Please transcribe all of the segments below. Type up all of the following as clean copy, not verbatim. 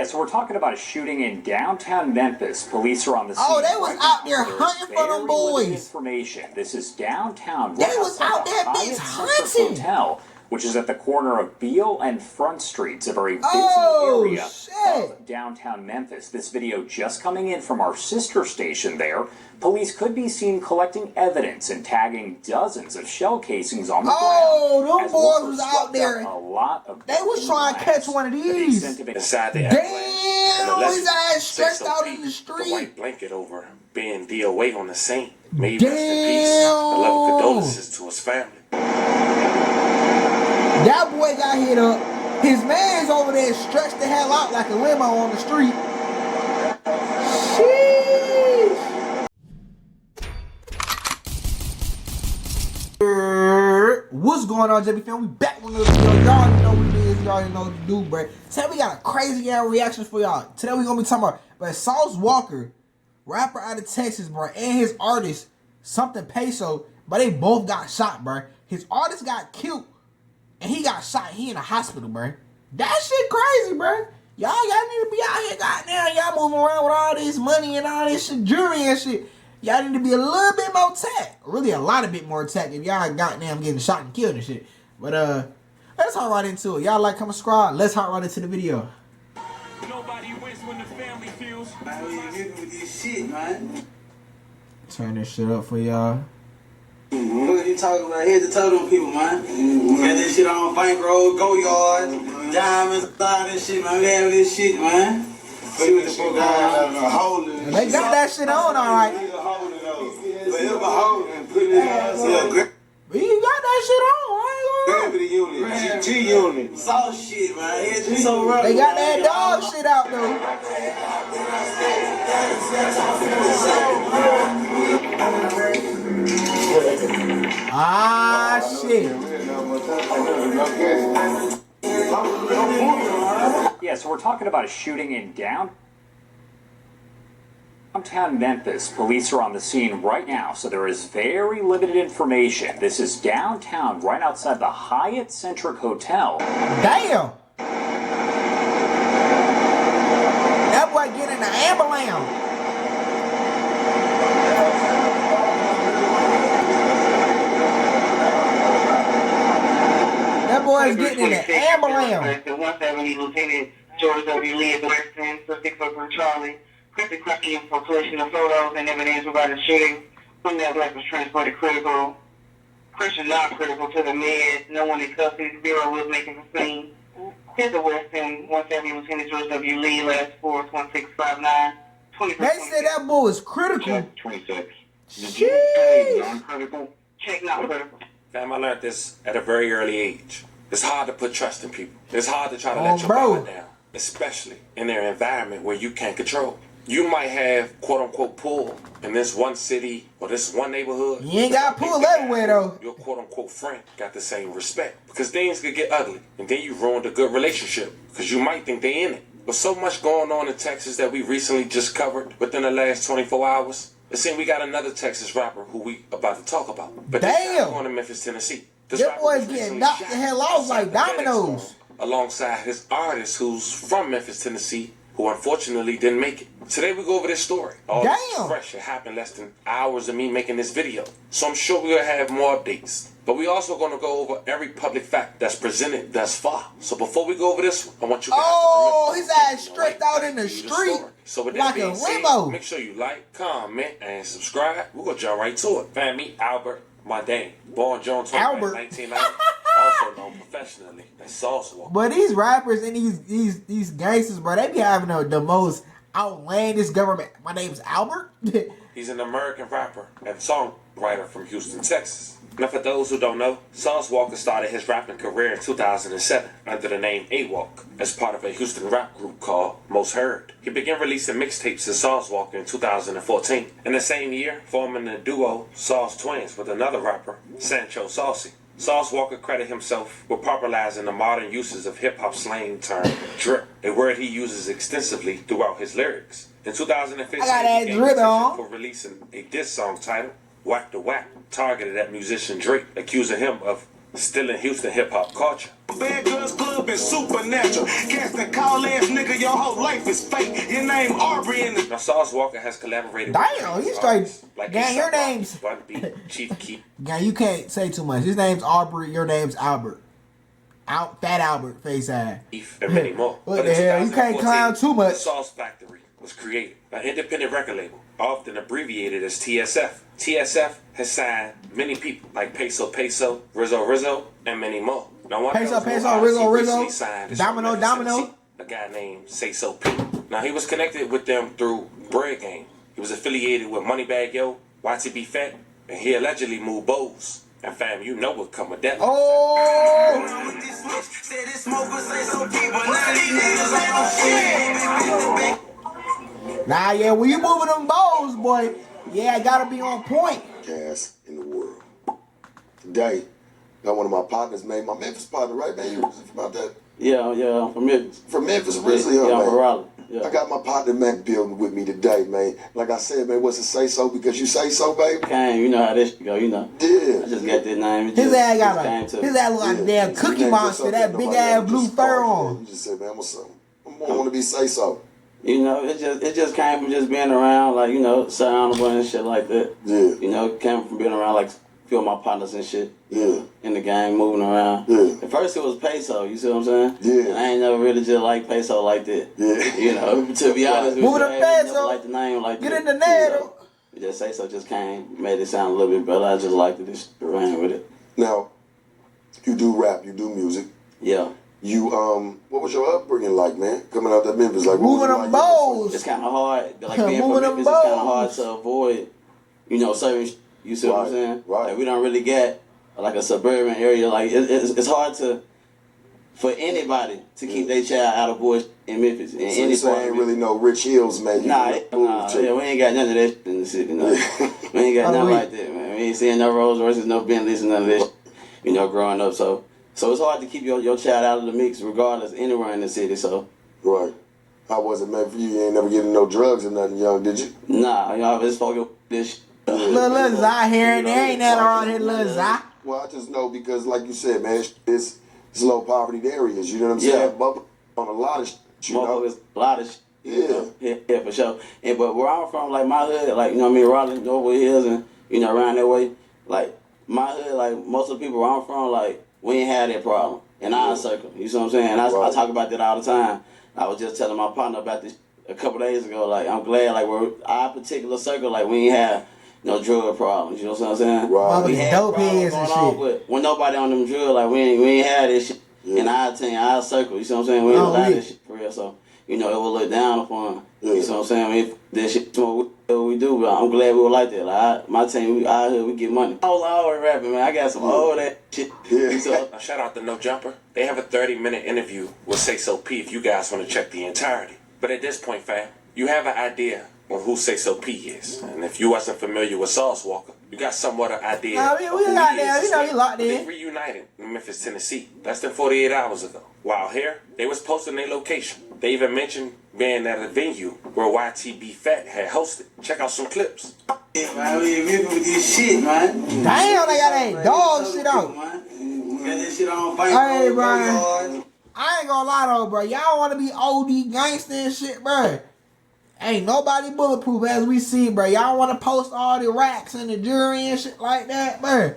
so we're talking about a shooting in downtown Memphis. Police are on the scene. Oh, they was out there hunting for them boys. Information. This is downtown. They was out there bitch hunting. Hotel, which is at the corner of Beale and Front Streets, a very busy area of downtown Memphis. This video just coming in from our sister station there. Police could be seen collecting evidence and tagging dozens of shell casings on the ground. Oh, them boys was out there. A lot of they was trying to catch one of these. Inside the damn, his ass stretched out in the street. The white blanket over being DOA on the scene. May he rest in peace. A level condolences to his family. That boy got hit up. His man's over there stretched the hell out like a limo on the street. Sheesh. What's going on, JB fam? We back with another video. Y'all already know what it is. Y'all already know what to do, bro. Today we got a crazy ass reaction for y'all. Today we gonna be talking about Sayso Walka, rapper out of Texas, bro, and his artist, something Peso, but they both got shot, bro. His artist got killed. And he got shot. He in the hospital, bro. That shit crazy, bro. Y'all need to be out here, goddamn. Y'all moving around with all this money and all this shit, jewelry and shit. Y'all need to be a little bit more tact. Really, a lot of bit more tact if y'all goddamn getting shot and killed and shit. But let's hop right into it. Y'all like, comment, subscribe. Let's hop right into the video. Nobody wins when the family feels. With this shit, man. Turn this shit up for y'all. What you talking about? Here's the totem people, man. Got this shit on bankroll, go yard, diamonds, all this shit, man. We have this shit, man. See what the fuck going on. They got that shit on, alright. But you got that shit on, Gravity unit, G unit. Sauce shit, man. It's so rough. They got that dog shit out, though. Ah, shit. Yeah, so we're talking about a shooting in downtown Memphis. Police are on the scene right now, so there is very limited information. This is downtown, right outside the Hyatt Centric Hotel. Damn. That boy get in the ambulance. That boy is getting in the ambulance. The 170 Lieutenant George W. Lee at the West End, suspect for Charlie. Quickly cracking for collection of photos and evidence regarding the shooting. When that black was transported critical. Christian not critical to the med. No one in custody. The Bureau was making the scene. Here's the West End, 170 Lieutenant George W. Lee, last 41659. They said that boy was critical. 26. Jeez. Non-critical. Check not critical. Fam, I learned this at a very early age. It's hard to put trust in people. It's hard to try to let your guard down, especially in their environment where you can't control. You might have quote-unquote pull in this one city or this one neighborhood. You ain't got pull everywhere, though. Your quote-unquote friend got the same respect. Because things could get ugly, and then you ruined a good relationship because you might think they in it. But so much going on in Texas that we recently just covered within the last 24 hours. It seems we got another Texas rapper who we about to talk about. But damn, going to Memphis, Tennessee. This boy's getting knocked the hell off like dominoes. Alongside his artist who's from Memphis, Tennessee, who unfortunately didn't make it. Today we go over this story. All this is fresh. It happened less than hours of me making this video. So I'm sure we'll have more updates. But we also going to go over every public fact that's presented thus far. So before we go over this, I want you guys to remember, his ass stretched out in the street so with like that being said, make sure you like, comment, and subscribe. We're going to jump right to it. Fam, meet Albert Mardane, born June 20th, 1990, also known professionally as Sayso. But these rappers and these gangsters, bro, they be having the most outlandish government. My name's Albert. He's an American rapper and songwriter from Houston, Texas. Now, for those who don't know, Sayso Walka started his rapping career in 2007 under the name A-Walk as part of a Houston rap group called Most Heard. He began releasing mixtapes as Sayso Walka in 2014. In the same year, forming the duo Sauce Twins with another rapper, Sancho Saucy. Sayso Walka credited himself with popularizing the modern uses of hip-hop slang term drip, a word he uses extensively throughout his lyrics. In 2015, he gained attention for releasing a diss song titled Whack the Whack, targeted at musician Drake, accusing him of still in Houston hip-hop culture. Bad Girls Club is supernatural. Cats that call ass nigga, your whole life is fake. Your name Aubrey in the... Now, Sauce Walka has collaborated Damn, with you straight. like Gang, your A$AP Rocky, name's. Bun B, Chief Keef. Gang, you can't say too much. His name's Aubrey. Your name's Albert. Fat Albert, face ass. And many more. What But the in hell? You can't 2014, clown too much. The Sauce Factory was created, an independent record label, often abbreviated as TSF. TSF has signed many people like Peso, Rizzo, and many more. Now, one Peso, of those Peso, artists he Rizzo, recently signed is from Domino, Memphis, Domino. Tennessee, a guy named Sayso P. Now, he was connected with them through Bread Game. He was affiliated with Moneybag Yo, YTB Fat, and he allegedly moved Bowes. And fam, you know what come with that. Oh! Nah, yeah, when you moving them balls, boy, yeah, I gotta be on point. Gas in the world. Today, got one of my partners, man, my Memphis partner, right, man? You was about that? Yeah, I'm from Memphis. From Memphis, originally, Yeah, I'm man. from Raleigh. Yeah. I got my partner Mac building with me today, man. Like I said, man, what's it say so? Because you say so, baby? Came, you know how this go, you know. Yeah. I just got that name. His ass got his ass look like a damn Cookie Yeah, Monster, that big ass blue fur on. You just said, man, what's up? I want to be say so. You know, it just came from just being around, like, you know, surroundable and shit like that. Yeah. You know, it came from being around, like, feel my partners and shit. Yeah. In the game, moving around. Yeah. At first it was Peso, you see what I'm saying? Yeah. And I ain't never really just like Peso like that. Yeah. You know, to be honest with you, Moving I up ain't never Peso. like the name like Get that. in the net. You know, just Sayso just came, made it sound a little bit better. I just liked it, just ran with it. Now, you do rap, you do music. Yeah. You, what was your upbringing like, man? Coming out that Memphis, like, what was Moving it them like? balls. It's kind of hard, like being from Moving them Memphis, it's kind of hard balls. to avoid, you know, certain you see what I'm Right, saying? right. Like we don't really get like a suburban area, like it's hard to, for anybody to keep their child out of bush in Memphis. In So any you say part of ain't Memphis. really no Rich Hills, man. You Nah, know, yeah, we ain't got none of that shit in the city, no. We ain't got nothing like that, man. We ain't seeing no Rolls Royces, no Bentleys, and none of that shit, you know, growing up. So it's hard to keep your child out of the mix regardless anywhere in the city, so. Right. How was it, man, for you? You ain't never getting no drugs or nothing young, did you? Nah, you know, I just fucking this shit. Little Zai here and there ain't nothing around here, little Zai. Well, I just know because, like you said, man, it's low poverty areas. You know what I'm Yeah. saying? But on a lot of you know. Motherfuckers, a lot of shit. Yeah. Yeah, for sure. And but where I'm from, like my hood, like, you know what I mean, Raleigh, Norwood Hills, and, you know, around that way, like, my hood, like, most of the people where I'm from, like, we ain't had that problem in our circle. You see what I'm saying? And I talk about that all the time. I was just telling my partner about this a couple days ago. Like, I'm glad, like, we're our particular circle, like, we ain't have no drug problems. You know what I'm saying? Right. We had Dope problems heads and going on, shit. but when nobody on them drugs, like, we ain't had this shit in our team, our circle. You see what I'm saying? We ain't Oh, allowed yeah. this shit for real. So, you know, it will look down upon. Yeah. You see what I'm saying? I mean, if this shit what we do, but I'm glad we were like that. Like, my team, we out here, we get money. I was always rapping, man. I got some old that shit. Yeah. So, Now, shout out to No Jumper. They have a 30-minute interview with Sayso P if you guys want to check the entirety. But at this point, fam, you have an idea on who Sayso P is. And if you wasn't familiar with Sauce Walka, you got somewhat of an idea. Nah, we of who got he there. is. You know, he locked They in. reunited in Memphis, Tennessee, less than 48 hours ago. While here, they was posting their location. They even mentioned being at a venue where YTB Fat had hosted. Check out some clips. yeah, man, we in Memphis with this shit, man. Damn, they got that dog shit out. Got this shit on Hey, Brian. I ain't gonna lie though, bro. Y'all wanna be OD gangster and shit, bro. Ain't nobody bulletproof as we see, bro. Y'all wanna post all the racks and the jury and shit like that, bro.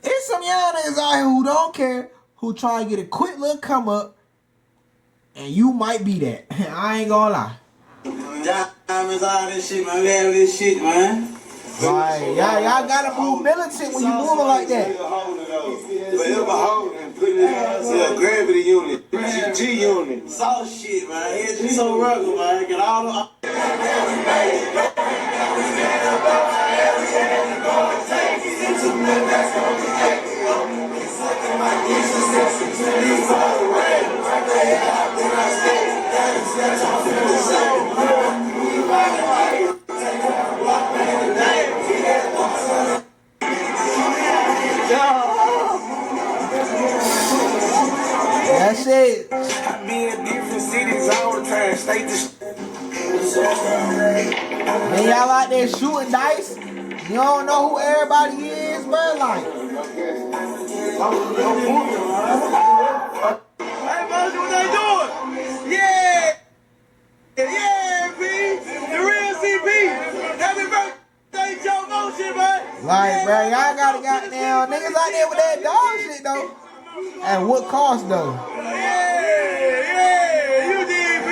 It's some young niggas out here who don't care, who try to get a quick little come up, and you might be that. I ain't gonna lie. Diamonds, all this shit, man. We have this shit, man. Like, y'all gotta move militant when you moving like that. Forever holding, put it in gravity unit, G unit. Sauce shit, man. It's so rugged, man. Get all the. That shit. I be in different cities all the time. State to Man, y'all out there shooting dice. You don't know who everybody is, bro. Like, Hey, Moses, what they doing? Yeah! Yeah, B! The real CP! Happy birthday, Joe Motion, man! like, bro, y'all gotta goddamn niggas out there with that dog shit though. At what cost though? Yeah, you did, B!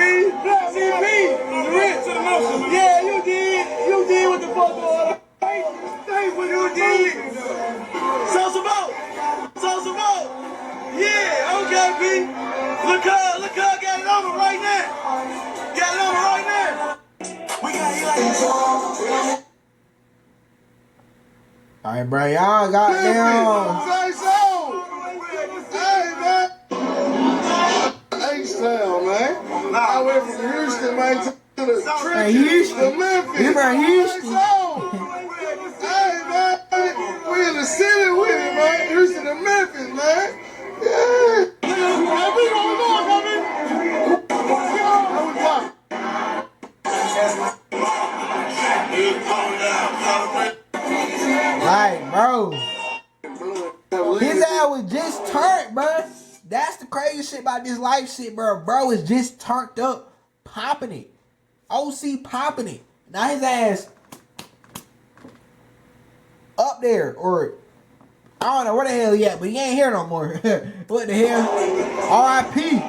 CP! The real to the motion. Yeah, you did! You did what the fuck going on! Thanks what you did! So some more! Yeah, okay, B! Look her, got it on her right now! Got it on her right now! We got you like Alright, bro, y'all goddamn. Sayso! Hey, man! H-Town, man. I went from Houston, man, to the Hey, Houston. to Memphis. You from Houston? Hey, man. We in the city with it, man. Houston to Memphis, man. Yeah. Like, bro. His ass was just turned, bro. That's the crazy shit about this life shit, bro. Bro is just turned up, popping it. OC popping it. Now his ass up there, or I don't know where the hell he at, but he ain't here no more. What the hell? R.I.P.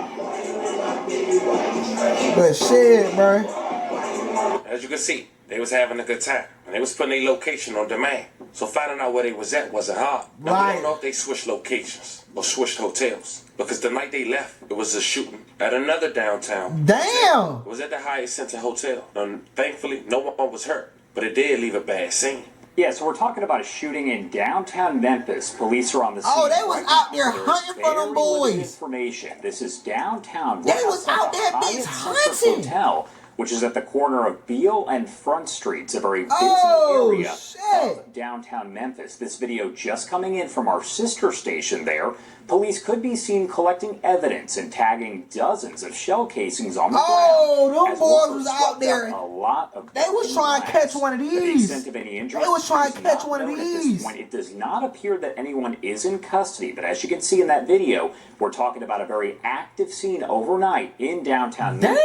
But shit, bro. As you can see, they was having a good time, and they was putting their location on demand. So finding out where they was at wasn't hard. Now, we don't know if they switched locations or switched hotels, because the night they left, it was a shooting at another downtown. Damn! It was at the Hyatt Center Hotel. And thankfully, no one was hurt, but it did leave a bad scene. Yeah, so we're talking about a shooting in downtown Memphis. Police are on the scene. Oh, they was right out now. there There's hunting for them very boys. limited information. This is downtown. They was out there, bitch, hunting. Hotel, which is at the corner of Beale and Front Streets, a very busy area of downtown Memphis. This video just coming in from our sister station there. Police could be seen collecting evidence and tagging dozens of shell casings on the ground. Them as boys workers was out swept up there. A lot of They was trying to catch one of The these. extent of any They injuries was trying to is catch not one of known at this these. point. It does not appear that anyone is in custody, but as you can see in that video, we're talking about a very active scene overnight in downtown Memphis.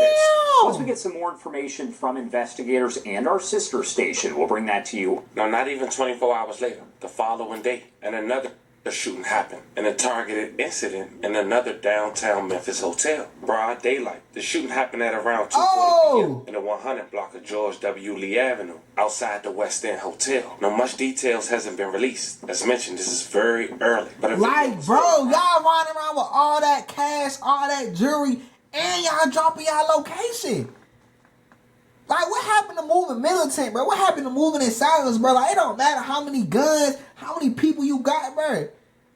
Once we get some more information from investigators and our sister station, we'll bring that to you. Now, not even 24 hours later, the following day, and another shooting happened, and a targeted incident in another downtown Memphis hotel. Broad daylight. The shooting happened at around 2:40 p.m. in the 100 block of George W. Lee Avenue, outside the West End Hotel. Now, much details hasn't been released. As mentioned, this is very early. But Like, bro, y'all riding around with all that cash, all that jewelry, and y'all dropping y'all location. Like, what happened to moving militant, bro? What happened to moving in silence, bro? Like, it don't matter how many guns, how many people you got, bro.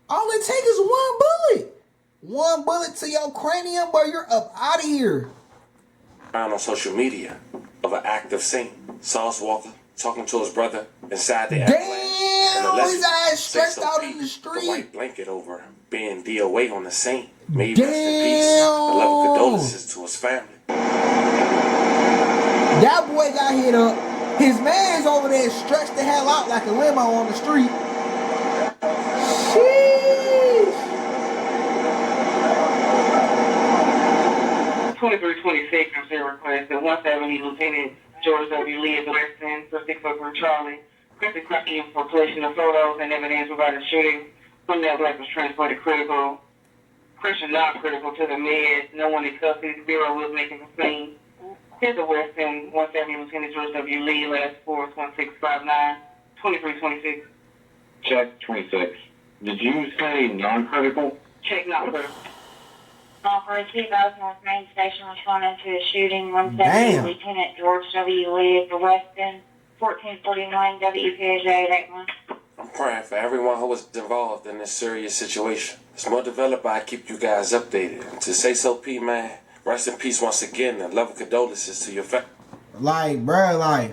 All it takes is one bullet. One bullet to your cranium, bro. You're up out of here. Found on social media of an active scene. Sauce Walka talking to his brother inside the Damn, his ass stretched out in the street. The white blanket over him, being DOA on the scene. May he rest in peace. A love of condolences to his family. That boy got hit up. His man's over there stretched the hell out like a limo on the street. Sheesh. 2326 I'm still request that 170 Lieutenant George W. Lee is arrested for 604 Charlie. Quickly cracking for collection of photos and evidence about the shooting. From that black was transported critical. Christian not critical to the meds. No one in custody. The Bureau was making the scene. Here's the West End 170 Lieutenant George W. Lee, last 41659, 2326. Check 26. Did you say non-critical? Check not critical. For a 2000 North Main Station responding to a shooting, 170 Lieutenant George W. Lee of the West End, 1449 WPJ81. I'm praying for everyone who was involved in this serious situation. As more developed, I keep you guys updated. And to Sayso P, man, rest in peace once again, and love and condolences to your family. Like, bro,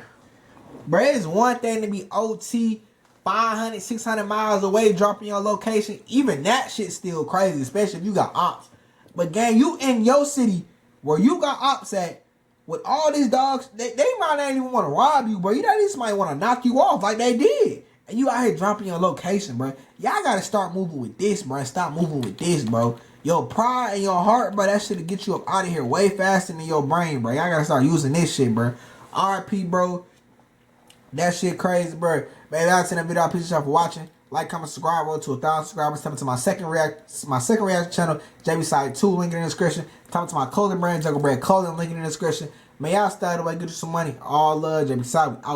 it's one thing to be OT 500, 600 miles away, dropping your location. Even that shit's still crazy, especially if you got ops. But gang, you in your city where you got ops at, with all these dogs, they might not even want to rob you, bro. You know, they just might want to knock you off like they did. and you out here dropping your location, bro. Y'all gotta start moving with this, bro. Stop moving with this, bro. Your pride and your heart, bro, that shit'll get you up out of here way faster than your brain, bro. Y'all gotta start using this shit, bro. RP, bro. That shit crazy, bro. Baby, I'll send that video. I appreciate y'all for watching. Like, comment, subscribe, roll to 1,000 subscribers. Tell me to my second reaction channel, JBsiah 2, link in the description. Tell me to my clothing brand, JungleBredClothing, link in the description. May y'all start away, get you some money. All love, JBsiah, out.